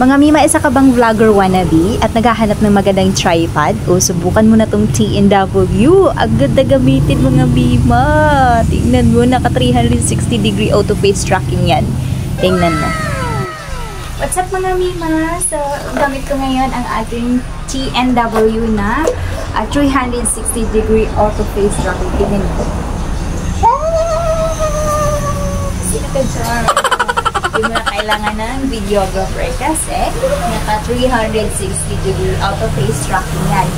Mga Mima, isa ka bang vlogger wannabe at naghahanap ng magandang tripod? O subukan mo na tong TNW. Agad na gamitin mga Mima. Tingnan mo, naka 360 degree auto face tracking yan. Tingnan mo. What's up mga Mima? So, gamit ko ngayon ang ating TNW na 360 degree auto face tracking. Tingnan mo. Sino ka dyan? Hindi mo na kailangan ng videographer kasi naka 360 degree auto face tracking yan.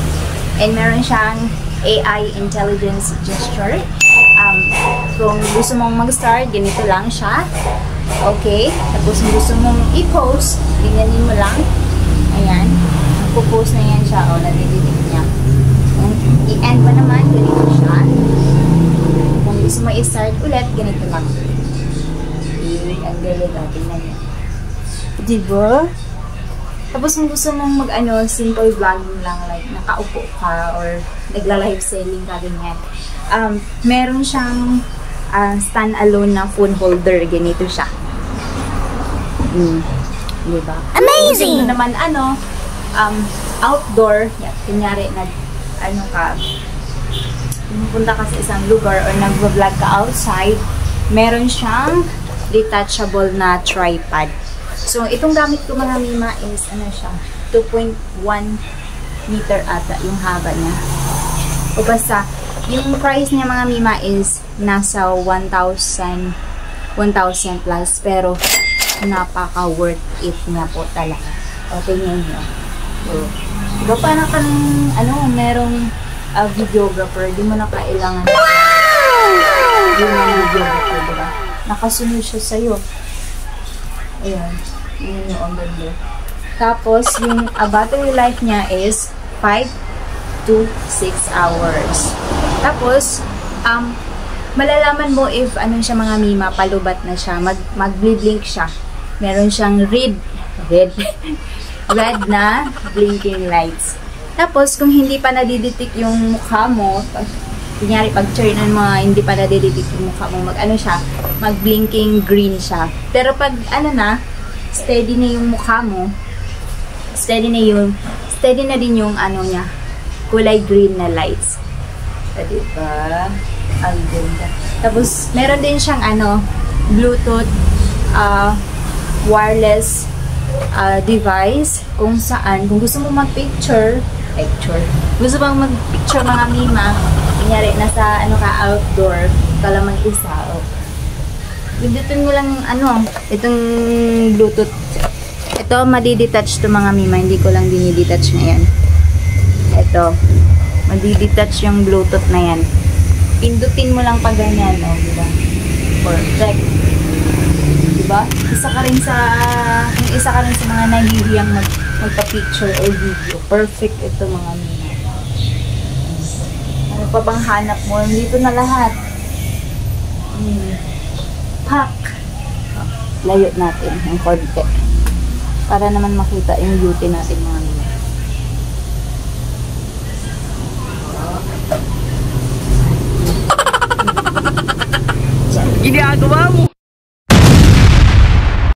And meron siyang AI intelligence gesture. Kung gusto mong mag-start, ganito lang siya. Okay? Tapos kung gusto mong i-post, ganyanin mo lang. Ayan. Pupost na yan siya. O, nadidetect niya. Kung i-end mo naman, ganito siya. Kung gusto mo i-start ulit, ganito lang. Ang galing natin na yan. Diba? Tapos kung gusto mong simple vlogging lang, like nakaupo ka or nagla-live selling ka, ganyan. Meron siyang stand-alone na phone holder. Ganito siya. Diba? Amazing! Kung naman outdoor, yan, kunyari, pumunta ka sa isang lugar or nag-vlog ka outside, meron siyang detachable na tripod. So, itong gamit ko mga Mima is, siya, 2.1 meter ata yung haba niya. O basta, yung price niya mga Mima is nasa 1,000 plus, pero napaka-worth it niya po talaga. O, tingnan nyo. So, diba parang merong videographer, di mo na kailangan yung videographer, diba? Nakasunod siya sa'yo. Ayan. Yun yung ang ganda. Tapos, yung battery life niya is 5 to 6 hours. Tapos, malalaman mo if siya mga Mima, palubat na siya. Mag-blink siya. Meron siyang red na blinking lights. Tapos, kung hindi pa nadidetect yung mukha mo, kunyari, pag turn on mo, hindi pa nadidetect yung mukha mo, mag-blinking green siya. Pero pag, steady na yung mukha mo, steady na din yung, niya, kulay green na lights. So, diba? Ang ganda. Tapos, meron din siyang, Bluetooth, wireless, device, kung saan, kung gusto mo mag-picture, gusto mo mag-picture mga Mima, kunyari, nasa outdoor, ka lang mag-isa, pindutin mo lang itong Bluetooth. Ito, madidetach to mga Mima, hindi ko lang dinidetach ngayon. Ito, madidetach yung Bluetooth na yan. Pindutin mo lang pag ganyan, diba? Perfect. Diba? Isa ka rin sa mga nahihiyang magpa-picture or video. Perfect ito mga Mima. Ano pa bang hanap mo? Dito na lahat. Pack. Layo natin ng konti. Para naman makita yung beauty natin mga Mima. Ginagawa mo!